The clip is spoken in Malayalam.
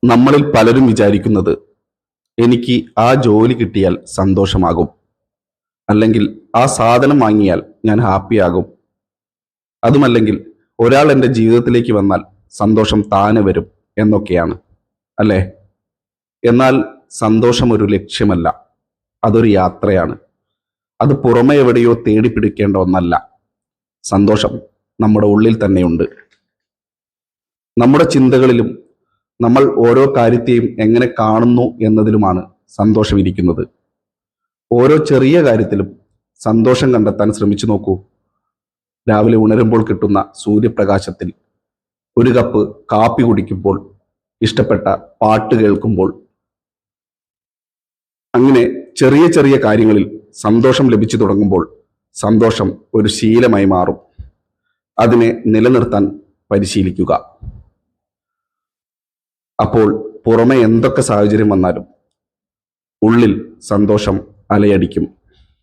നമ്മളിൽ പലരും വിചാരിക്കുന്നത് എനിക്ക് ആ ജോലി കിട്ടിയാൽ സന്തോഷമാകും, അല്ലെങ്കിൽ ആ സാധനം വാങ്ങിയാൽ ഞാൻ ഹാപ്പിയാകും, അതുമല്ലെങ്കിൽ ഒരാൾ എൻ്റെ ജീവിതത്തിലേക്ക് വന്നാൽ സന്തോഷം താനെ വരും എന്നൊക്കെയാണ് അല്ലേ? എന്നാൽ സന്തോഷം ഒരു ലക്ഷ്യമല്ല, അതൊരു യാത്രയാണ്. അത് പുറമെ എവിടെയോ തേടിപ്പിടിക്കേണ്ട ഒന്നല്ല. സന്തോഷം നമ്മുടെ ഉള്ളിൽ തന്നെയുണ്ട്. നമ്മുടെ ചിന്തകളിലും നമ്മൾ ഓരോ കാര്യത്തെയും എങ്ങനെ കാണുന്നു എന്നതിലുമാണ് സന്തോഷം ഇരിക്കുന്നത്. ഓരോ ചെറിയ കാര്യത്തിലും സന്തോഷം കണ്ടെത്താൻ ശ്രമിച്ചു നോക്കൂ. രാവിലെ ഉണരുമ്പോൾ കിട്ടുന്ന സൂര്യപ്രകാശത്തിൽ, ഒരു കപ്പ് കാപ്പി കുടിക്കുമ്പോൾ, ഇഷ്ടപ്പെട്ട പാട്ട് കേൾക്കുമ്പോൾ, അങ്ങനെ ചെറിയ ചെറിയ കാര്യങ്ങളിൽ സന്തോഷം ലഭിച്ചു തുടങ്ങുമ്പോൾ സന്തോഷം ഒരു ശീലമായി മാറും. അതിനെ നിലനിർത്താൻ പരിശീലിക്കുക. അപ്പോൾ പുറമെ എന്തൊക്കെ സാഹചര്യം വന്നാലും ഉള്ളിൽ സന്തോഷം അലയടിക്കും.